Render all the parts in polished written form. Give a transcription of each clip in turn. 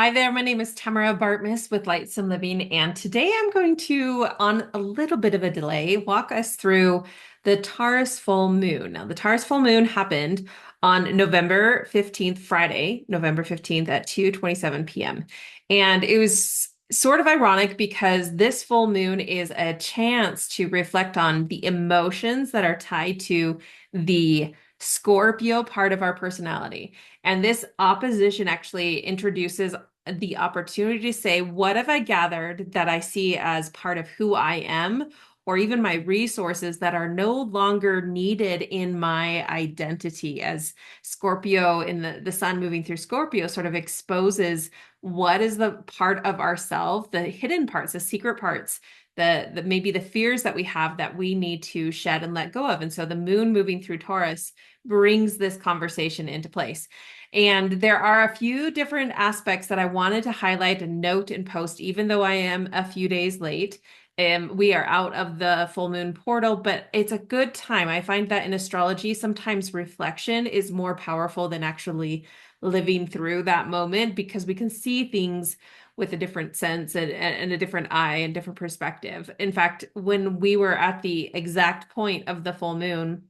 Hi there, my name is Tamara Bartmus with Lightsome Living, and today I'm going to, on a little bit of a delay, walk us through the Taurus full moon. Now, the Taurus full moon happened on November 15th, Friday, November 15th at 2:27 p.m. And it was sort of ironic because this full moon is a chance to reflect on the emotions that are tied to the Scorpio part of our personality. And this opposition actually introduces the opportunity to say, what have I gathered that I see as part of who I am, or even my resources that are no longer needed in my identity? As Scorpio in the sun moving through Scorpio sort of exposes what is the part of ourself, the hidden parts, the secret parts, the maybe the fears that we have that we need to shed and let go of. And so the moon moving through Taurus brings this conversation into place. And there are a few different aspects that I wanted to highlight and note and post, even though I am a few days late. We are out of the full moon portal, but it's a good time. I find that in astrology, sometimes reflection is more powerful than actually living through that moment because we can see things with a different sense and a different eye and different perspective. In fact, when we were at the exact point of the full moon,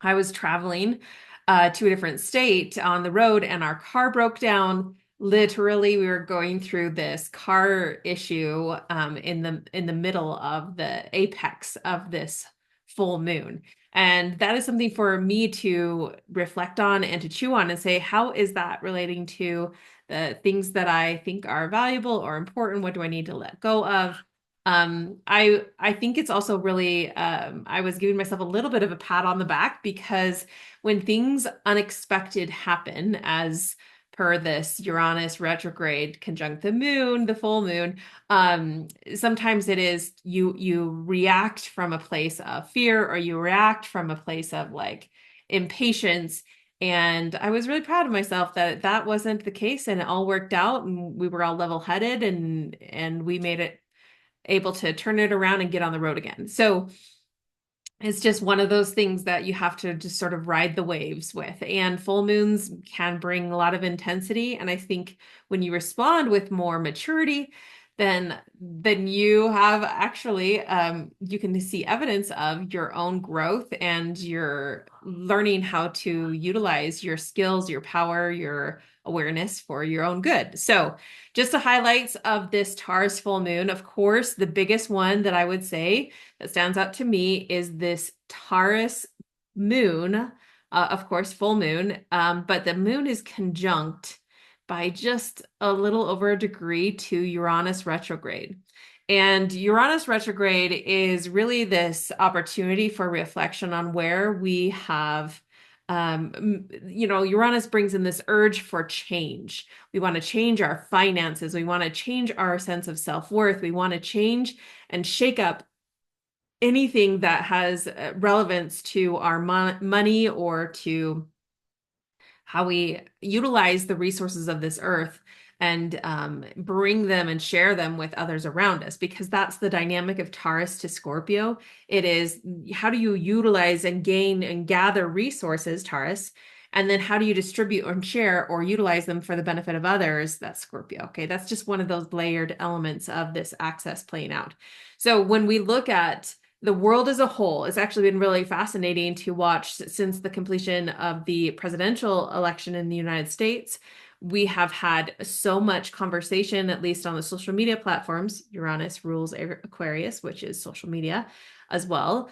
I was traveling to a different state on the road and our car broke down. Literally, we were going through this car issue in the middle of the apex of this full moon. And that is something for me to reflect on and to chew on and say, how is that relating to the things that I think are valuable or important? What do I need to let go of? I think it's also really I was giving myself a little bit of a pat on the back because when things unexpected happen, as per this Uranus retrograde conjunct the moon, the full moon, sometimes it is you react from a place of fear or you react from a place of like impatience. And I was really proud of myself that that wasn't the case and it all worked out and we were all level-headed and we made it able to turn it around and get on the road again. So it's just one of those things that you have to just sort of ride the waves with. And full moons can bring a lot of intensity. And I think when you respond with more maturity, then you have actually you can see evidence of your own growth and your learning how to utilize your skills, your power, your awareness for your own good. So just the highlights of this Taurus full moon. Of course, the biggest one that I would say that stands out to me is this Taurus moon, of course, full moon, but the moon is conjunct by just a little over a degree to Uranus retrograde. And Uranus retrograde is really this opportunity for reflection on where we have, Uranus brings in this urge for change. We want to change our finances. We want to change our sense of self-worth. We want to change and shake up anything that has relevance to our money or to how we utilize the resources of this earth and bring them and share them with others around us, because that's the dynamic of Taurus to Scorpio. It is, how do you utilize and gain and gather resources, Taurus, and then how do you distribute and share or utilize them for the benefit of others? That's Scorpio. Okay, that's just one of those layered elements of this axis playing out. So when we look at the world as a whole, it's actually been really fascinating to watch since the completion of the presidential election in the United States. We have had so much conversation, at least on the social media platforms. Uranus rules Aquarius, which is social media as well,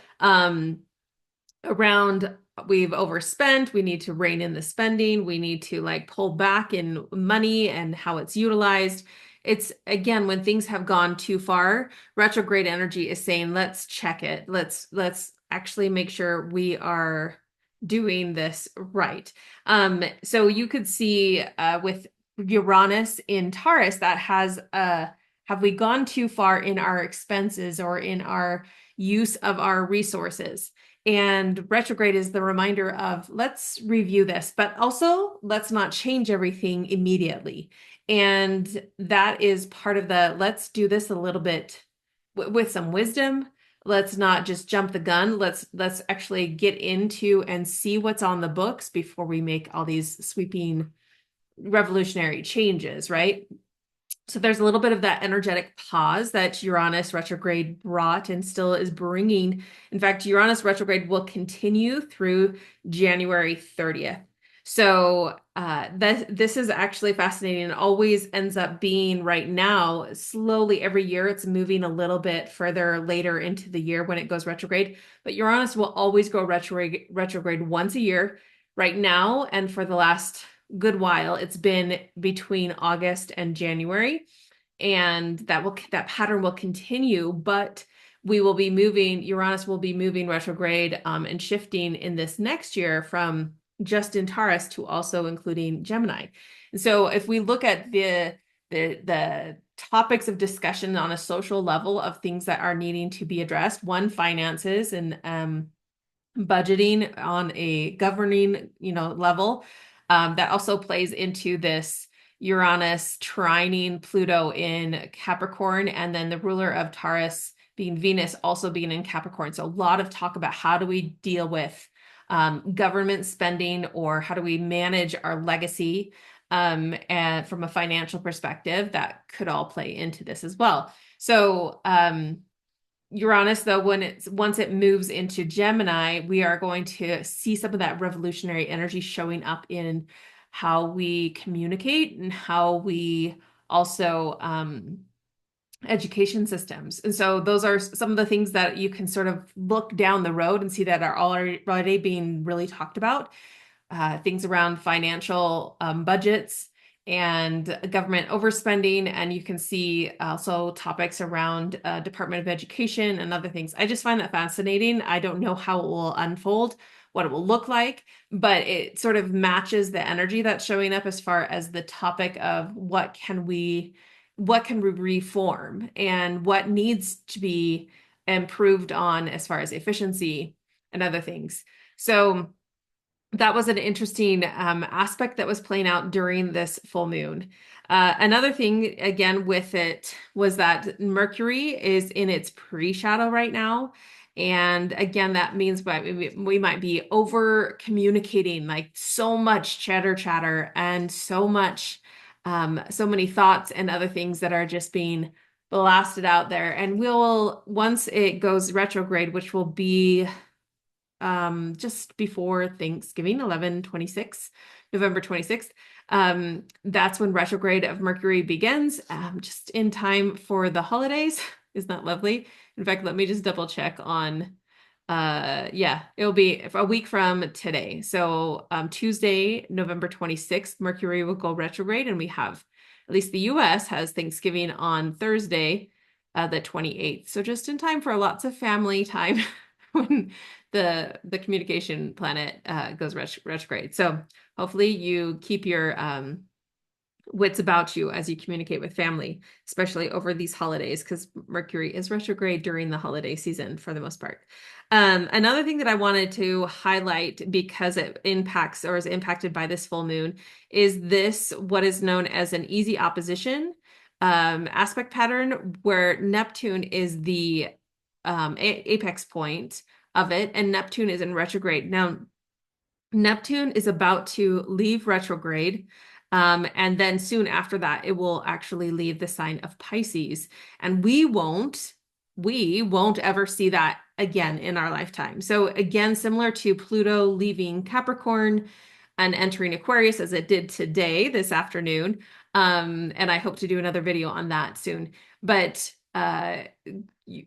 around we've overspent, we need to rein in the spending, we need to like pull back in money and how it's utilized. It's again, when things have gone too far, retrograde energy is saying, let's check it. Let's actually make sure we are doing this right. So you could see with Uranus in Taurus, that has have we gone too far in our expenses or in our use of our resources? And retrograde is the reminder of let's review this, but also let's not change everything immediately. And that is part of the let's do this a little bit with some wisdom. Let's not just jump the gun. Let's actually get into and see what's on the books before we make all these sweeping revolutionary changes, right? So there's a little bit of that energetic pause that Uranus retrograde brought and still is bringing. In fact, Uranus retrograde will continue through January 30th. So this is actually fascinating and always ends up being right now, slowly every year, it's moving a little bit further later into the year when it goes retrograde. But Uranus will always go retrograde once a year right now. And for the last good while, it's been between August and January, and that pattern will continue, but we will be moving, Uranus will be moving retrograde and shifting in this next year from just in Taurus to also including Gemini. And so if we look at the topics of discussion on a social level of things that are needing to be addressed, one, finances and budgeting on a governing, level. That also plays into this Uranus trining Pluto in Capricorn, and then the ruler of Taurus being Venus also being in Capricorn. So a lot of talk about how do we deal with government spending, or how do we manage our legacy, and from a financial perspective, that could all play into this as well. So Uranus, though, once it moves into Gemini, we are going to see some of that revolutionary energy showing up in how we communicate and how we also education systems. And so those are some of the things that you can sort of look down the road and see that are already being really talked about. Things around financial budgets and government overspending. And you can see also topics around Department of Education and other things. I just find that fascinating. I don't know how it will unfold, what it will look like, but it sort of matches the energy that's showing up as far as the topic of what can we reform and what needs to be improved on as far as efficiency and other things. So that was an interesting aspect that was playing out during this full moon. Another thing, again, with it was that Mercury is in its pre-shadow right now. And again, that means we might be over communicating, like so much chatter and so many thoughts and other things that are just being blasted out there. And once it goes retrograde, which will be just before Thanksgiving, November 26th. That's when retrograde of Mercury begins, just in time for the holidays. Isn't that lovely? In fact, let me just double check on, yeah, it'll be a week from today. So Tuesday, November 26th, Mercury will go retrograde, and we have, at least the US has Thanksgiving on Thursday, the 28th. So just in time for lots of family time when the communication planet goes retrograde. So hopefully you keep your wits about you as you communicate with family, especially over these holidays, because Mercury is retrograde during the holiday season for the most part. Another thing that I wanted to highlight, because it impacts or is impacted by this full moon, is this, what is known as an easy opposition aspect pattern, where Neptune is the apex point of it, and Neptune is in retrograde. Now, Neptune is about to leave retrograde, and then soon after that, it will actually leave the sign of Pisces, and we won't ever see that again in our lifetime. So again, similar to Pluto leaving Capricorn and entering Aquarius as it did today, this afternoon, and I hope to do another video on that soon. But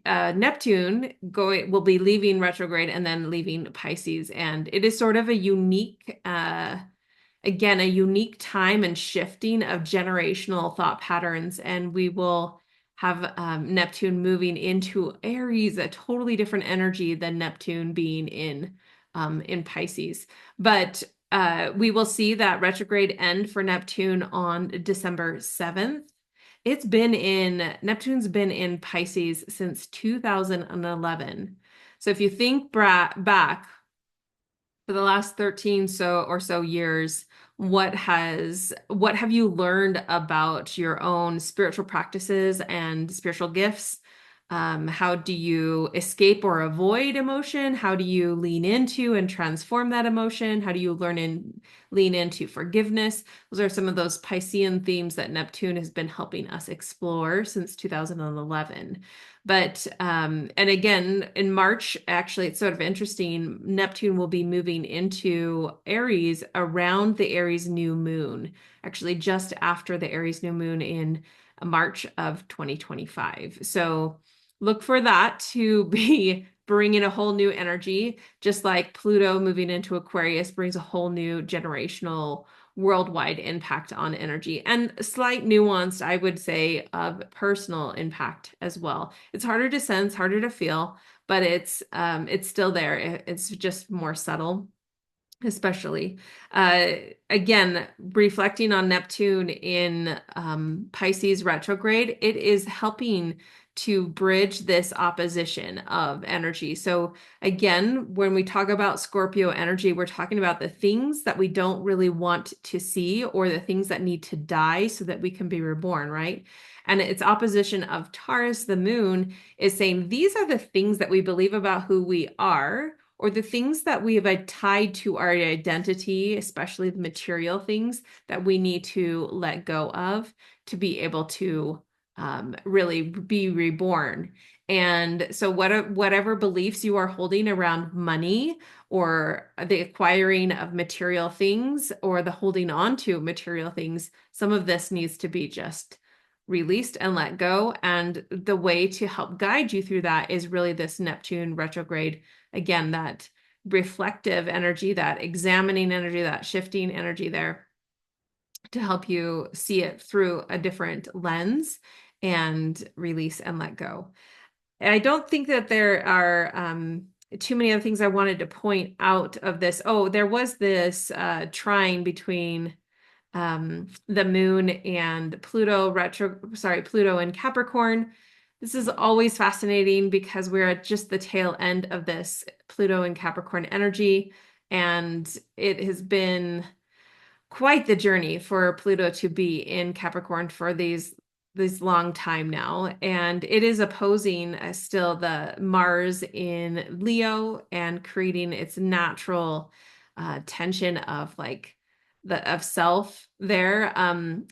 Neptune will be leaving retrograde and then leaving Pisces, and it is sort of a unique, again, a unique time and shifting of generational thought patterns, and we will have Neptune moving into Aries, a totally different energy than Neptune being in Pisces. But we will see that retrograde end for Neptune on December 7th. Neptune's been in Pisces since 2011. So if you think back for the last 13 or so years, what have you learned about your own spiritual practices and spiritual gifts? How do you escape or avoid emotion? How do you lean into and transform that emotion? How do you lean into forgiveness? Those are some of those Piscean themes that Neptune has been helping us explore since 2011. But and again, in March, actually, it's sort of interesting. Neptune will be moving into Aries around the Aries new moon, actually, just after the Aries new moon in March of 2025. So look for that to be bringing a whole new energy, just like Pluto moving into Aquarius brings a whole new generational worldwide impact on energy and slight nuance, I would say, of personal impact as well. It's harder to sense, harder to feel, but it's still there. It's just more subtle, especially. Again, reflecting on Neptune in Pisces retrograde, it is helping to bridge this opposition of energy. So again, when we talk about Scorpio energy, we're talking about the things that we don't really want to see or the things that need to die so that we can be reborn, right? And its opposition of Taurus, the moon, is saying these are the things that we believe about who we are, or the things that we have tied to our identity, especially the material things that we need to let go of to be able to really be reborn. And so whatever beliefs you are holding around money or the acquiring of material things or the holding on to material things, some of this needs to be just released and let go. And the way to help guide you through that is really this Neptune retrograde. Again, that reflective energy, that examining energy, that shifting energy there to help you see it through a different lens and release and let go. And I don't think that there are too many other things I wanted to point out of this. Oh, there was this trine between the moon and Pluto in Capricorn. This is always fascinating because we're at just the tail end of this Pluto and Capricorn energy, and it has been quite the journey for Pluto to be in Capricorn for these long time now. And it is opposing still the Mars in Leo and creating its natural tension of like of self there.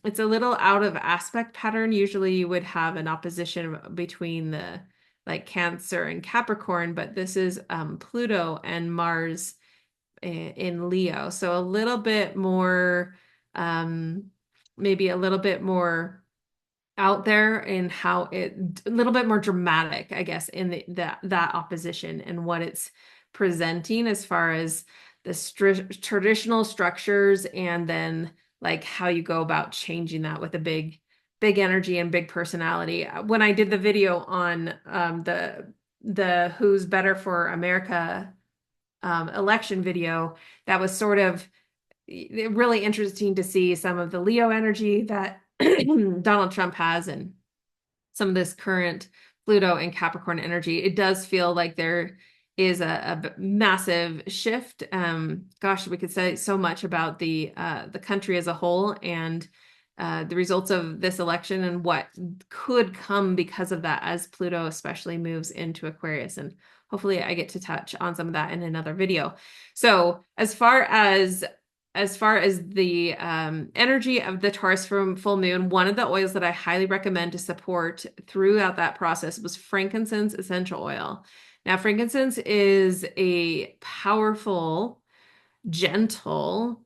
It's a little out of aspect pattern. Usually you would have an opposition between the like Cancer and Capricorn, but this is Pluto and Mars in Leo. So a little bit more, maybe a little bit more out there in how a little bit more dramatic, I guess, in that opposition and what it's presenting as far as the traditional structures and then like how you go about changing that with a big energy and big personality. When I did the video on the Who's Better for America election video, that was sort of really interesting to see some of the Leo energy that Donald Trump has and some of this current Pluto and Capricorn energy. It does feel like there is a massive shift. Gosh, we could say so much about the country as a whole and the results of this election and what could come because of that as Pluto especially moves into Aquarius. And hopefully I get to touch on some of that in another video. So as far as the energy of the Taurus from full moon, one of the oils that I highly recommend to support throughout that process was frankincense essential oil. Now, frankincense is a powerful, gentle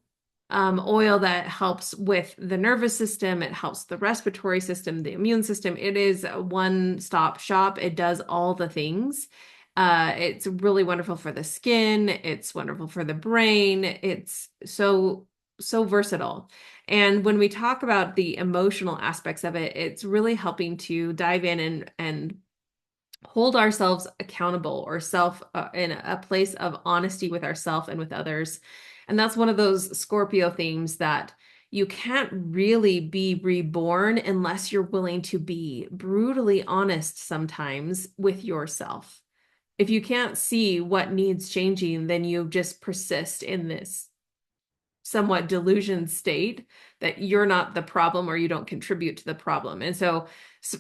oil that helps with the nervous system. It helps the respiratory system, the immune system. It is a one-stop shop. It does all the things. It's really wonderful for the skin. It's wonderful for the brain. It's so versatile. And when we talk about the emotional aspects of it, it's really helping to dive in and hold ourselves accountable or self in a place of honesty with ourselves and with others. And that's one of those Scorpio themes that you can't really be reborn unless you're willing to be brutally honest sometimes with yourself. If you can't see what needs changing, then you just persist in this somewhat delusion state that you're not the problem or you don't contribute to the problem. And so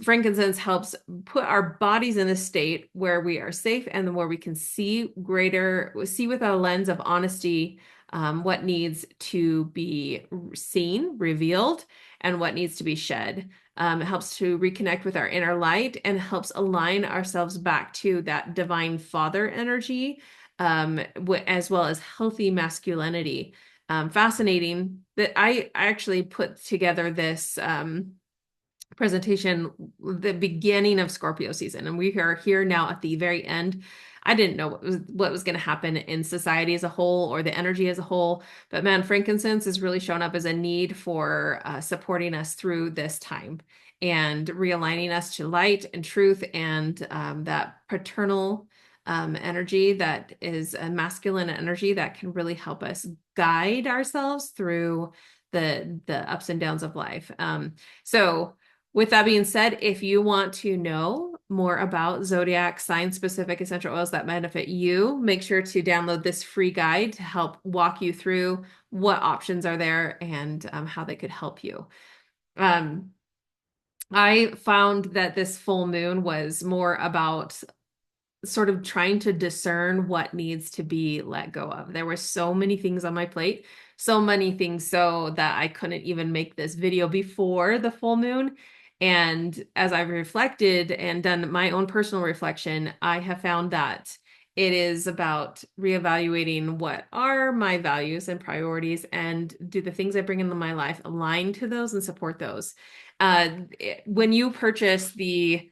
frankincense helps put our bodies in a state where we are safe and where we can see with a lens of honesty, what needs to be seen, revealed, and what needs to be shed. It helps to reconnect with our inner light and helps align ourselves back to that divine father energy, as well as healthy masculinity. Fascinating that I actually put together this presentation the beginning of Scorpio season, and we are here now at the very end. I didn't know what was going to happen in society as a whole or the energy as a whole, but man, frankincense has really shown up as a need for supporting us through this time and realigning us to light and truth and that paternal energy that is a masculine energy that can really help us guide ourselves through the ups and downs of life. So with that being said, if you want to know more about zodiac sign-specific essential oils that benefit you, make sure to download this free guide to help walk you through what options are there and how they could help you. I found that this full moon was more about sort of trying to discern what needs to be let go of. There were so many things on my plate, so many things so that I couldn't even make this video before the full moon. And as I've reflected and done my own personal reflection, I have found that it is about reevaluating what are my values and priorities, and do the things I bring into my life align to those and support those. When you purchase the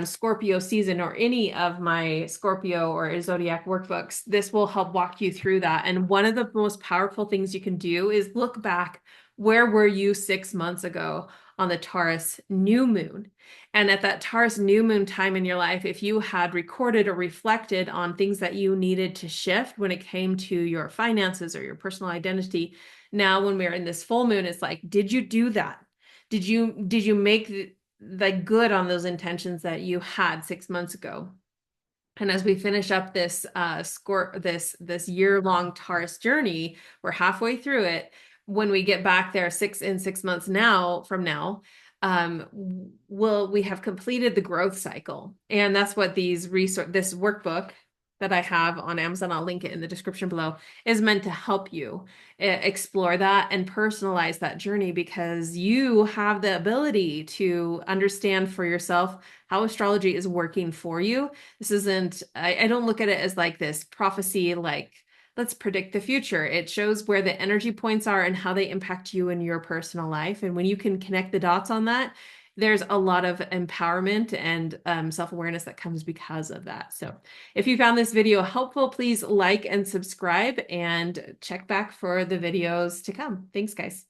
Scorpio season or any of my Scorpio or zodiac workbooks, this will help walk you through that. And one of the most powerful things you can do is look back. Where were you 6 months ago on the Taurus new moon? And at that Taurus new moon time in your life, if you had recorded or reflected on things that you needed to shift when it came to your finances or your personal identity, now when we're in this full moon, it's like, did you do that? Did you make the good on those intentions that you had 6 months ago? And as we finish up this this year-long Taurus journey, we're halfway through it. When we get back there 6 months from now, we have completed the growth cycle. And that's what this workbook that I have on Amazon, I'll link it in the description below, is meant to help you explore that and personalize that journey, because you have the ability to understand for yourself how astrology is working for you. This isn't, I don't look at it as like this prophecy, like, let's predict the future. It shows where the energy points are and how they impact you in your personal life. And when you can connect the dots on that, there's a lot of empowerment and self-awareness that comes because of that. So if you found this video helpful, please like and subscribe and check back for the videos to come. Thanks, guys.